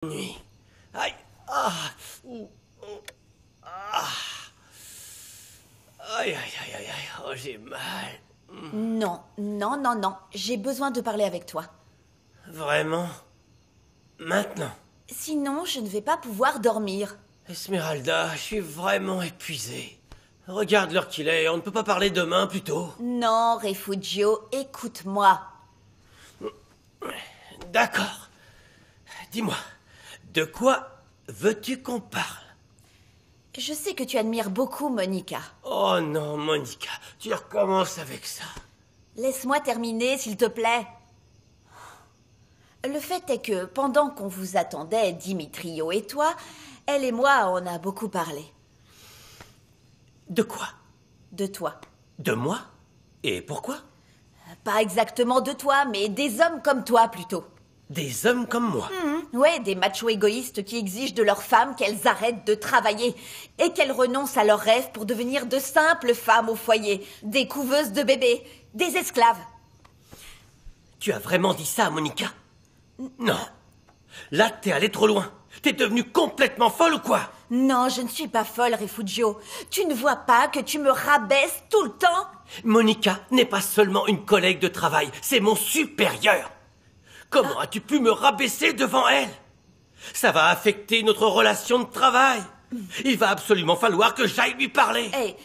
Nuit. Aïe. Ah. Ah. Aïe, aïe, aïe, aïe, aïe. Oh, j'ai mal. Non, non, non, non. J'ai besoin de parler avec toi. Vraiment? Maintenant? Sinon, je ne vais pas pouvoir dormir. Esmeralda, je suis vraiment épuisé. Regarde l'heure qu'il est, on ne peut pas parler demain plutôt. Non, Refugio, écoute-moi. D'accord. Dis-moi, de quoi veux-tu qu'on parle? Je sais que tu admires beaucoup Monica. Oh non, Monica, tu recommences avec ça. Laisse-moi terminer, s'il te plaît. Le fait est que, pendant qu'on vous attendait, Dimitrio et toi, elle et moi, on a beaucoup parlé. De quoi? De toi. De moi? Et pourquoi? Pas exactement de toi, mais des hommes comme toi, plutôt. Des hommes comme moi. Ouais, des machos égoïstes qui exigent de leurs femmes qu'elles arrêtent de travailler et qu'elles renoncent à leurs rêves pour devenir de simples femmes au foyer, des couveuses de bébés, des esclaves. Tu as vraiment dit ça, Monica? Non. Là, t'es allé trop loin. T'es devenue complètement folle ou quoi? Non, je ne suis pas folle, Refugio. Tu ne vois pas que tu me rabaisses tout le temps? Monica n'est pas seulement une collègue de travail, c'est mon supérieur. Comment as-tu pu me rabaisser devant elle? Ça va affecter notre relation de travail. Il va absolument falloir que j'aille lui parler. Hé,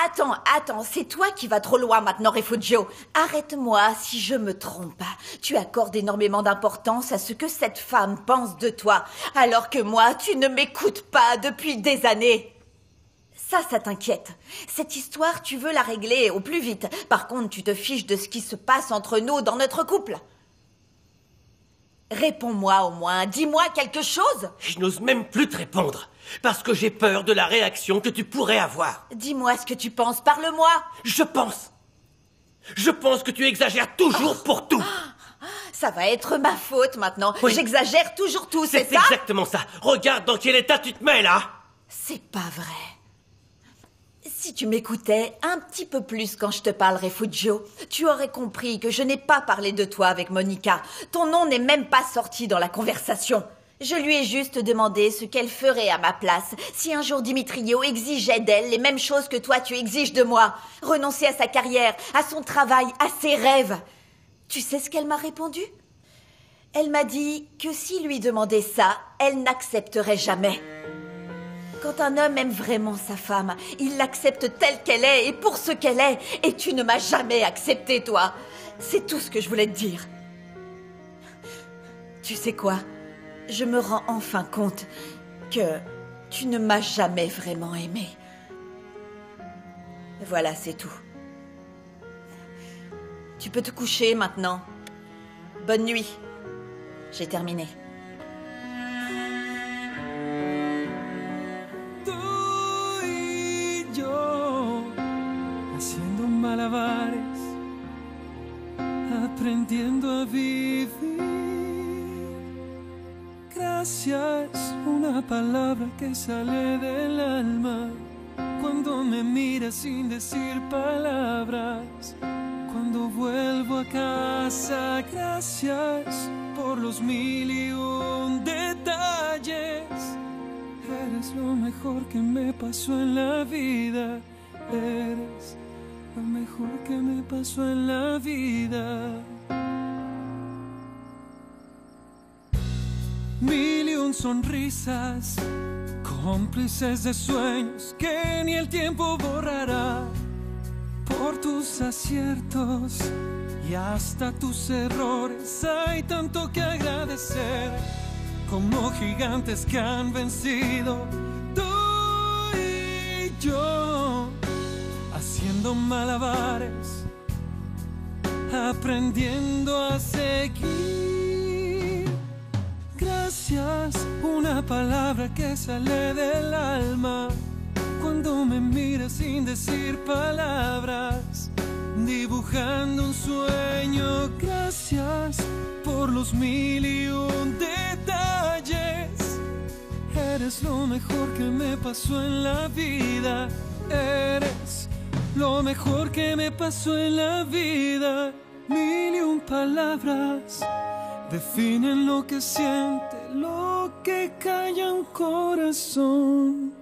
attends, c'est toi qui vas trop loin maintenant, Refugio. Arrête-moi si je me trompe. Tu accordes énormément d'importance à ce que cette femme pense de toi, alors que moi, tu ne m'écoutes pas depuis des années. Ça t'inquiète. Cette histoire, tu veux la régler au plus vite. Par contre, tu te fiches de ce qui se passe entre nous dans notre couple. Réponds-moi au moins, dis-moi quelque chose. Je n'ose même plus te répondre, parce que j'ai peur de la réaction que tu pourrais avoir. Dis-moi ce que tu penses, parle-moi. Je pense que tu exagères toujours pour tout. Ça va être ma faute maintenant. Oui. J'exagère toujours tout, c'est C'est ça? exactement ça. Regarde dans quel état tu te mets, là. C'est pas vrai. Si tu m'écoutais un petit peu plus quand je te parle, Refugio, tu aurais compris que je n'ai pas parlé de toi avec Monica. Ton nom n'est même pas sorti dans la conversation. Je lui ai juste demandé ce qu'elle ferait à ma place si un jour Dimitrio exigeait d'elle les mêmes choses que toi tu exiges de moi. Renoncer à sa carrière, à son travail, à ses rêves. Tu sais ce qu'elle m'a répondu? Elle m'a dit que si lui demandait ça, elle n'accepterait jamais. Quand un homme aime vraiment sa femme, il l'accepte telle qu'elle est et pour ce qu'elle est. Et tu ne m'as jamais accepté, toi. C'est tout ce que je voulais te dire. Tu sais quoi? Je me rends enfin compte que tu ne m'as jamais vraiment aimé. Voilà, c'est tout. Tu peux te coucher maintenant. Bonne nuit. J'ai terminé. Haciendo malabares, aprendiendo a vivir. Gracias, una palabra que sale del alma. Cuando me miras sin decir palabras. Cuando vuelvo a casa, gracias por los 1001 detalles. Eres lo mejor que me pasó en la vida. Eres lo mejor que me pasó en la vida. 1001 sonrisas, cómplices de sueños que ni el tiempo borrará. Por tus aciertos y hasta tus errores hay tanto que agradecer. Como gigantes que han vencido, tú y yo, haciendo malabares, aprendiendo a seguir. Gracias, una palabra que sale del alma. Cuando me miras sin decir palabras, dibujando un sueño. Gracias por los 1001 detalles. Eres lo mejor que me pasó en la vida. Eres lo mejor que me pasó en la vida. 1001 palabras definen lo que siente, lo que calla un corazón.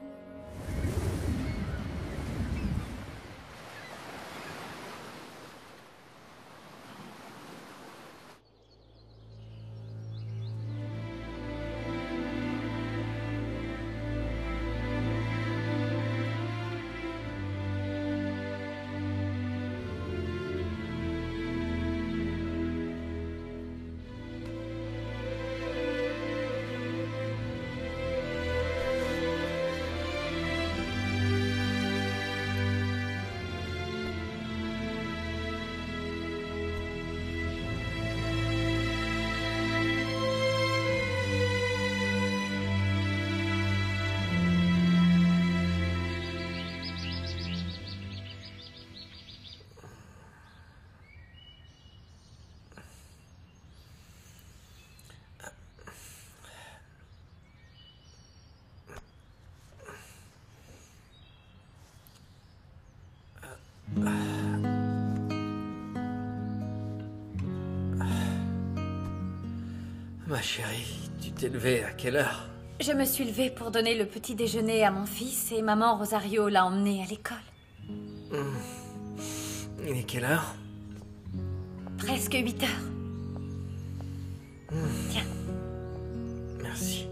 Ma chérie, tu t'es levée à quelle heure? Je me suis levée pour donner le petit déjeuner à mon fils et maman Rosario l'a emmené à l'école. Il est quelle heure? Presque 8 heures. Tiens. Merci.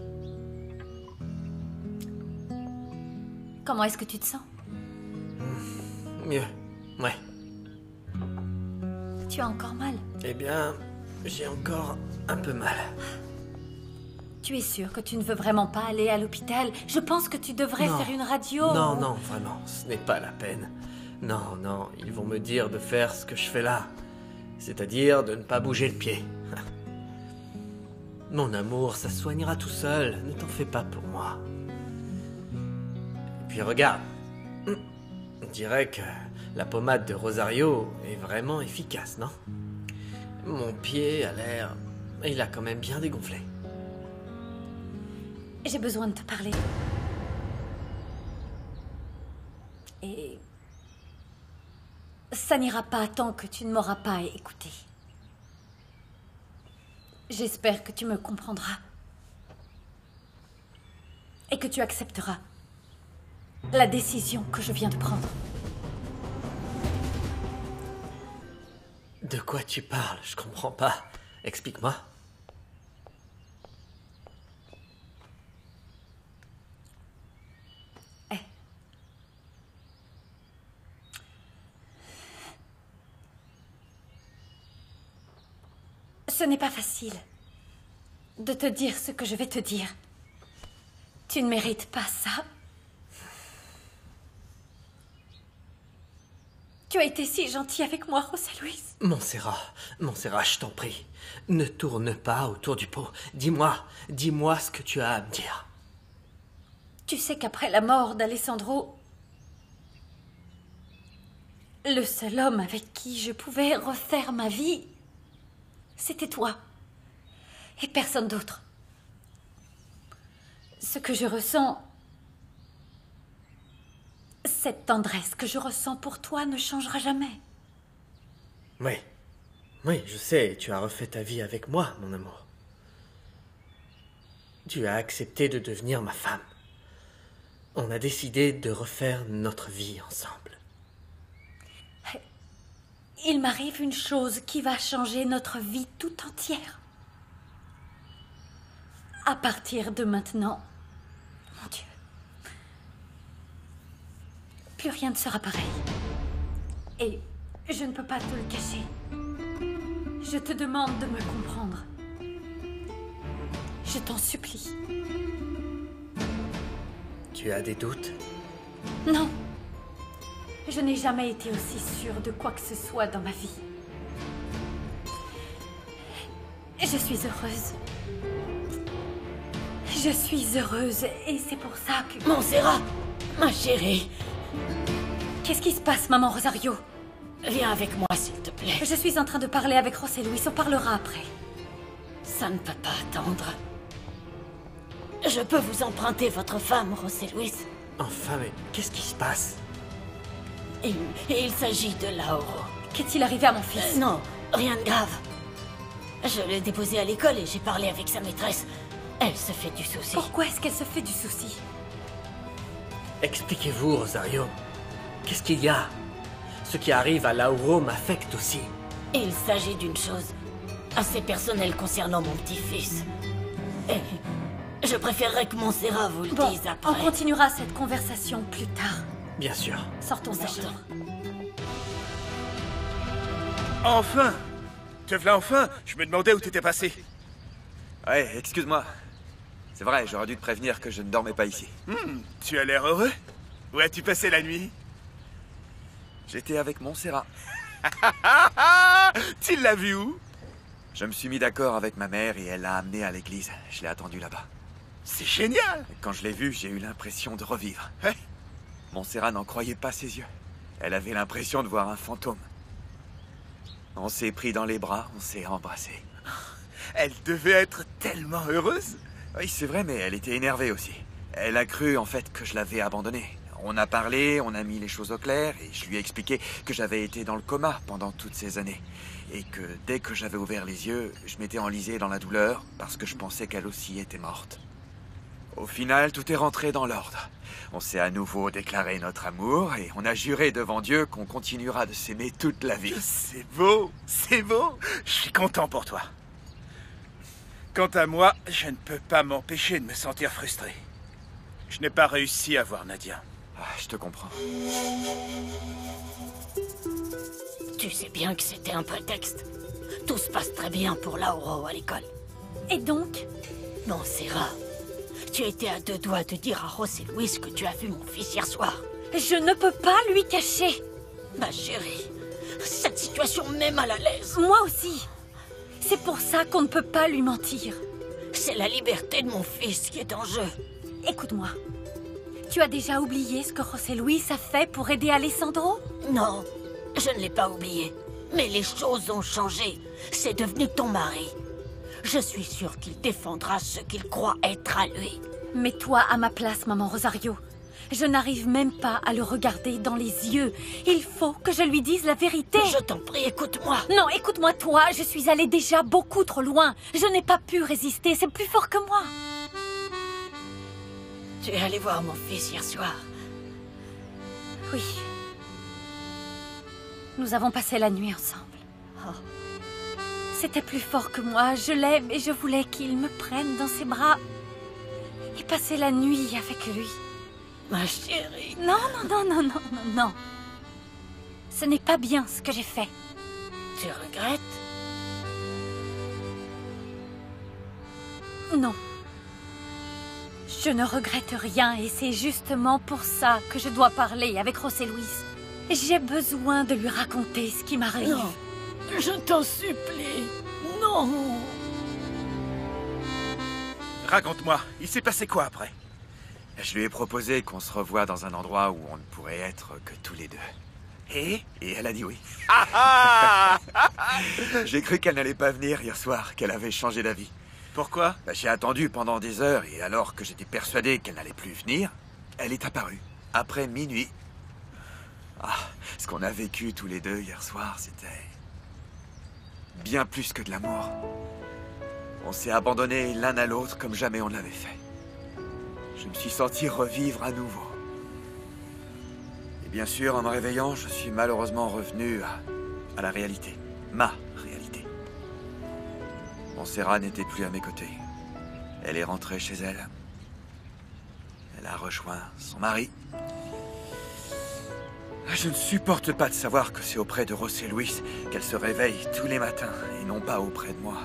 Comment est-ce que tu te sens? Mieux, ouais. Tu as encore mal? Eh bien, j'ai encore un peu mal. Tu es sûr que tu ne veux vraiment pas aller à l'hôpital? Je pense que tu devrais faire une radio. Non, non, vraiment, ce n'est pas la peine. Non, non, ils vont me dire de faire ce que je fais là. C'est-à-dire de ne pas bouger le pied. Mon amour, ça se soignera tout seul. Ne t'en fais pas pour moi. Et puis regarde. On dirait que la pommade de Rosario est vraiment efficace, non? Mon pied a l'air... Il a quand même bien dégonflé. J'ai besoin de te parler. Et... ça n'ira pas tant que tu ne m'auras pas écouté. J'espère que tu me comprendras. Et que tu accepteras la décision que je viens de prendre. De quoi tu parles? Je comprends pas. Explique-moi. Ce n'est pas facile de te dire ce que je vais te dire. Tu ne mérites pas ça. Tu as été si gentil avec moi, José Luis. Montserrat, je t'en prie. Ne tourne pas autour du pot. Dis-moi ce que tu as à me dire. Tu sais qu'après la mort d'Alessandro, le seul homme avec qui je pouvais refaire ma vie, c'était toi. Et personne d'autre. Ce que je ressens, cette tendresse que je ressens pour toi ne changera jamais. Oui, je sais, tu as refait ta vie avec moi, mon amour. Tu as accepté de devenir ma femme. On a décidé de refaire notre vie ensemble. Il m'arrive une chose qui va changer notre vie tout entière. À partir de maintenant, mon Dieu, plus rien ne sera pareil. Et je ne peux pas te le cacher. Je te demande de me comprendre. Je t'en supplie. Tu as des doutes? Non. Je n'ai jamais été aussi sûre de quoi que ce soit dans ma vie. Je suis heureuse. Je suis heureuse et c'est pour ça que... Montserrat, ma chérie. Qu'est-ce qui se passe, maman Rosario? Viens avec moi, s'il te plaît. Je suis en train de parler avec José Luis, on parlera après. Ça ne peut pas attendre. Je peux vous emprunter votre femme, José Luis. Enfin, mais qu'est-ce qui se passe? Il s'agit de Lauro. Qu'est-il arrivé à mon fils? Non, rien de grave. Je l'ai déposé à l'école et j'ai parlé avec sa maîtresse. Elle se fait du souci. Pourquoi est-ce qu'elle se fait du souci? Expliquez-vous, Rosario. Qu'est-ce qu'il y a? Ce qui arrive à Lauro m'affecte aussi. Il s'agit d'une chose assez personnelle concernant mon petit-fils. Et je préférerais que Montserrat vous le Bon, dise après. on continuera cette conversation plus tard. Bien sûr. Sortons cette Sortons. chambre. Enfin! Te voilà enfin! Je me demandais où t'étais passé. Ouais, excuse-moi. C'est vrai, j'aurais dû te prévenir que je ne dormais pas ici. Tu as l'air heureux? Où as-tu passé la nuit? J'étais avec Montserrat. Tu l'as vu où? Je me suis mis d'accord avec ma mère et elle l'a amené à l'église. Je l'ai attendu là-bas. C'est génial! Et quand je l'ai vue, j'ai eu l'impression de revivre. Ouais. Montserrat n'en croyait pas ses yeux. Elle avait l'impression de voir un fantôme. On s'est pris dans les bras, on s'est embrassés. Elle devait être tellement heureuse. Oui, c'est vrai, mais elle était énervée aussi. Elle a cru, en fait, que je l'avais abandonnée. On a parlé, on a mis les choses au clair, et je lui ai expliqué que j'avais été dans le coma pendant toutes ces années. Et que dès que j'avais ouvert les yeux, je m'étais enlisé dans la douleur, parce que je pensais qu'elle aussi était morte. Au final, tout est rentré dans l'ordre. On s'est à nouveau déclaré notre amour, et on a juré devant Dieu qu'on continuera de s'aimer toute la vie. C'est beau, c'est beau. Je suis content pour toi. Quant à moi, je ne peux pas m'empêcher de me sentir frustré. Je n'ai pas réussi à voir Nadia. Ah, je te comprends. Tu sais bien que c'était un prétexte. Tout se passe très bien pour Lauro à l'école. Et donc? Montserrat, tu étais à deux doigts de dire à José Luis que tu as vu mon fils hier soir. Je ne peux pas lui cacher. Ma chérie, cette situation met mal à l'aise. Moi aussi. C'est pour ça qu'on ne peut pas lui mentir. C'est la liberté de mon fils qui est en jeu. Écoute-moi. Tu as déjà oublié ce que José Luis a fait pour aider Alessandro? Non, je ne l'ai pas oublié. Mais les choses ont changé. C'est devenu ton mari. Je suis sûre qu'il défendra ce qu'il croit être à lui. Mets-toi à ma place, maman Rosario. Je n'arrive même pas à le regarder dans les yeux. Il faut que je lui dise la vérité. Je t'en prie, écoute-moi. Non, écoute-moi toi, je suis allée déjà beaucoup trop loin. Je n'ai pas pu résister, c'est plus fort que moi. Tu es allé voir mon fils hier soir. Oui. Nous avons passé la nuit ensemble. Oh. C'était plus fort que moi, je l'aime et je voulais qu'il me prenne dans ses bras et passer la nuit avec lui. Ma chérie. Non, non, non, non, non, non, non. Ce n'est pas bien ce que j'ai fait. Tu regrettes? Non. Je ne regrette rien et c'est justement pour ça que je dois parler avec José Luis. J'ai besoin de lui raconter ce qui m'arrive. Non, je t'en supplie. Non. Raconte-moi, il s'est passé quoi après? Je lui ai proposé qu'on se revoie dans un endroit où on ne pourrait être que tous les deux. Et elle a dit oui. ah J'ai cru qu'elle n'allait pas venir hier soir, qu'elle avait changé d'avis. Pourquoi? J'ai attendu pendant des heures et alors que j'étais persuadé qu'elle n'allait plus venir, elle est apparue, après minuit. Ah, ce qu'on a vécu tous les deux hier soir, c'était bien plus que de l'amour. On s'est abandonnés l'un à l'autre comme jamais on ne l'avait fait. Je me suis senti revivre à nouveau. Et bien sûr, en me réveillant, je suis malheureusement revenu à la réalité. Ma réalité. Montserrat n'était plus à mes côtés. Elle est rentrée chez elle. Elle a rejoint son mari. Je ne supporte pas de savoir que c'est auprès de José Luis qu'elle se réveille tous les matins et non pas auprès de moi.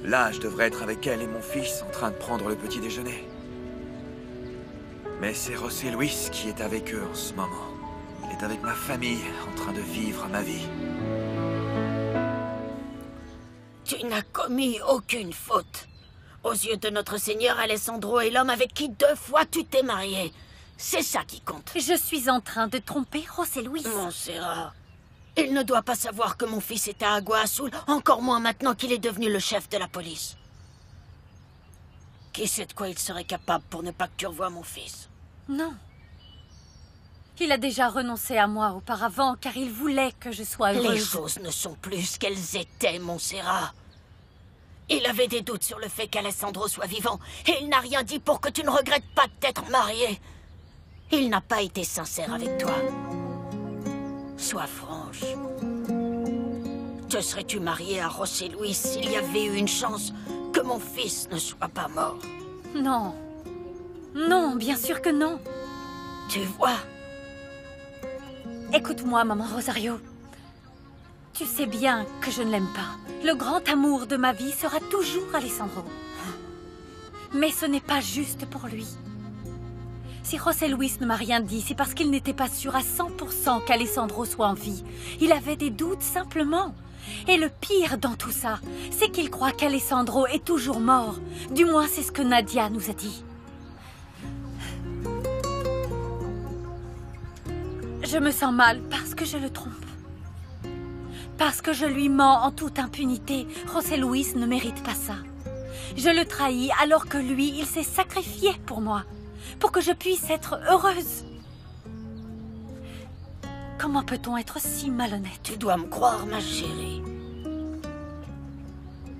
Là, je devrais être avec elle et mon fils en train de prendre le petit déjeuner. Mais c'est José Luis qui est avec eux en ce moment. Il est avec ma famille, en train de vivre ma vie. Tu n'as commis aucune faute. Aux yeux de notre Seigneur, Alessandro est l'homme avec qui 2 fois tu t'es marié. C'est ça qui compte. Je suis en train de tromper José Luis. Montserrat, il ne doit pas savoir que mon fils est à Agua Azul, encore moins maintenant qu'il est devenu le chef de la police. Qui sait de quoi il serait capable pour ne pas que tu revoies mon fils? Non. Il a déjà renoncé à moi auparavant car il voulait que je sois heureuse. Les choses ne sont plus ce qu'elles étaient, Montserrat. Il avait des doutes sur le fait qu'Alessandro soit vivant, et il n'a rien dit pour que tu ne regrettes pas de t'être mariée. Il n'a pas été sincère avec toi. Sois franche. Te serais-tu mariée à José Luis s'il y avait eu une chance que mon fils ne soit pas mort? Non. Non, bien sûr que non. Tu vois? Écoute-moi, maman Rosario. Tu sais bien que je ne l'aime pas. Le grand amour de ma vie sera toujours Alessandro. Mais ce n'est pas juste pour lui. Si José Luis ne m'a rien dit, c'est parce qu'il n'était pas sûr à 100% qu'Alessandro soit en vie. Il avait des doutes simplement. Et le pire dans tout ça, c'est qu'il croit qu'Alessandro est toujours mort. Du moins, c'est ce que Nadia nous a dit. Je me sens mal parce que je le trompe. Parce que je lui mens en toute impunité. José Luis ne mérite pas ça. Je le trahis alors que lui, il s'est sacrifié pour moi. Pour que je puisse être heureuse. Comment peut-on être si malhonnête? Tu dois me croire, ma chérie.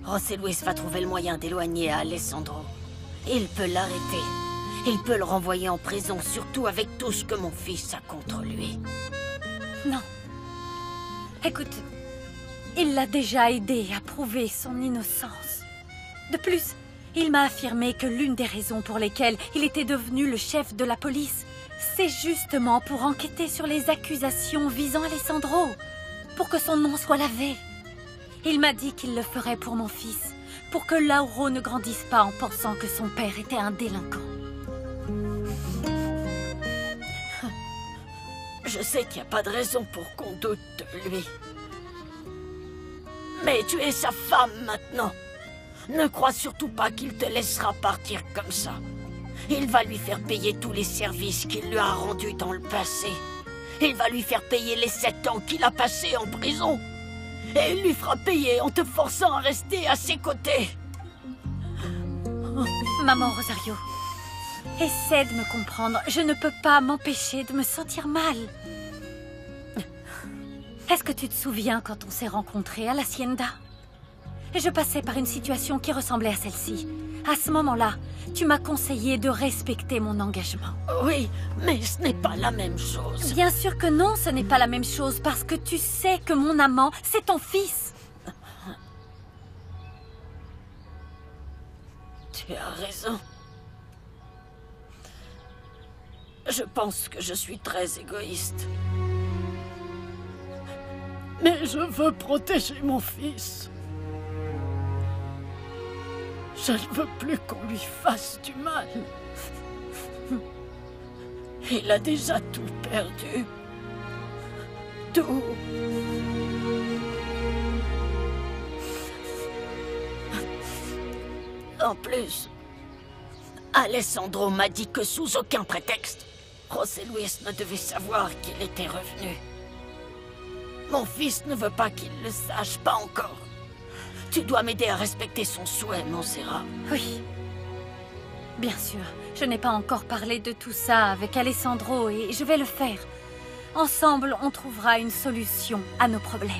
José Luis va trouver le moyen d'éloigner Alessandro. Il peut l'arrêter. Il peut le renvoyer en prison, surtout avec tout ce que mon fils a contre lui. Non. Écoute, il l'a déjà aidé à prouver son innocence. De plus, il m'a affirmé que l'une des raisons pour lesquelles il était devenu le chef de la police, c'est justement pour enquêter sur les accusations visant Alessandro, pour que son nom soit lavé. Il m'a dit qu'il le ferait pour mon fils, pour que Lauro ne grandisse pas en pensant que son père était un délinquant. Je sais qu'il n'y a pas de raison pour qu'on doute de lui. Mais tu es sa femme maintenant. Ne crois surtout pas qu'il te laissera partir comme ça. Il va lui faire payer tous les services qu'il lui a rendus dans le passé. Il va lui faire payer les 7 ans qu'il a passés en prison. Et il lui fera payer en te forçant à rester à ses côtés. Maman Rosario, essaie de me comprendre. Je ne peux pas m'empêcher de me sentir mal. Est-ce que tu te souviens quand on s'est rencontrés à l'Hacienda? Je passais par une situation qui ressemblait à celle-ci. À ce moment-là, tu m'as conseillé de respecter mon engagement. Oui, mais ce n'est pas la même chose. Bien sûr que non, ce n'est pas la même chose parce que tu sais que mon amant, c'est ton fils. Tu as raison. Je pense que je suis très égoïste. Mais je veux protéger mon fils. Je ne veux plus qu'on lui fasse du mal. Il a déjà tout perdu. Tout. En plus, Alessandro m'a dit que sous aucun prétexte, José Luis ne devait savoir qu'il était revenu. Mon fils ne veut pas qu'il le sache, pas encore. Tu dois m'aider à respecter son souhait, Montserrat. Oui. Bien sûr, je n'ai pas encore parlé de tout ça avec Alessandro et je vais le faire. Ensemble, on trouvera une solution à nos problèmes.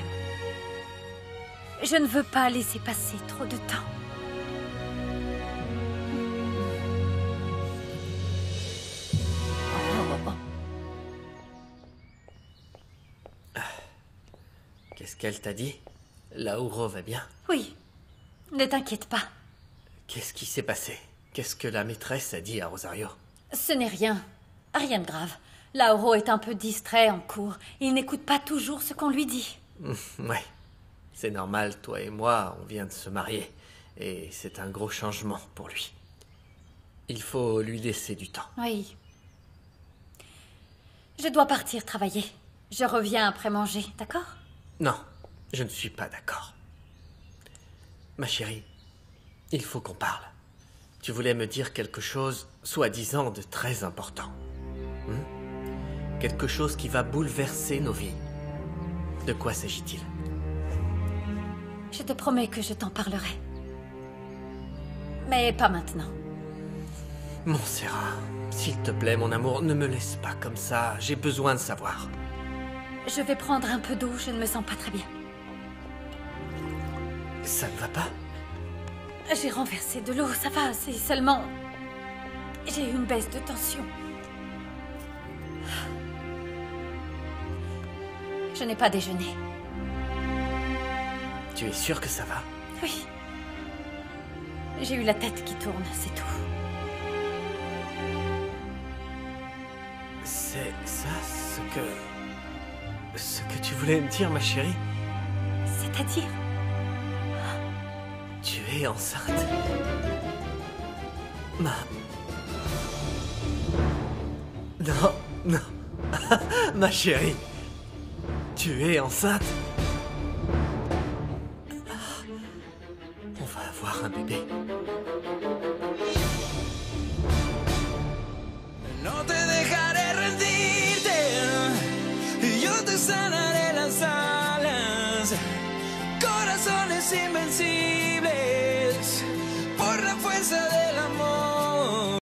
Je ne veux pas laisser passer trop de temps. Qu'est-ce qu'elle t'a dit? Lauro va bien? Oui, ne t'inquiète pas. Qu'est-ce qui s'est passé? Qu'est-ce que la maîtresse a dit à Rosario? Ce n'est rien. Rien de grave. Lauro est un peu distrait en cours. Il n'écoute pas toujours ce qu'on lui dit. Ouais. C'est normal, toi et moi, on vient de se marier. Et c'est un gros changement pour lui. Il faut lui laisser du temps. Oui. Je dois partir travailler. Je reviens après manger, d'accord? Non, je ne suis pas d'accord. Ma chérie, il faut qu'on parle. Tu voulais me dire quelque chose, soi-disant, de très important. Quelque chose qui va bouleverser nos vies. De quoi s'agit-il? Je te promets que je t'en parlerai. Mais pas maintenant. Montserrat, s'il te plaît, mon amour, ne me laisse pas comme ça. J'ai besoin de savoir. Je vais prendre un peu d'eau, je ne me sens pas très bien. Ça ne va pas? J'ai renversé de l'eau, ça va, c'est seulement... J'ai eu une baisse de tension. Je n'ai pas déjeuné. Tu es sûre que ça va? Oui. J'ai eu la tête qui tourne, c'est tout. C'est ça ce que tu voulais me dire, ma chérie? C'est-à-dire? Tu es enceinte. Non, non. Ma chérie. Tu es enceinte. On va avoir un bébé.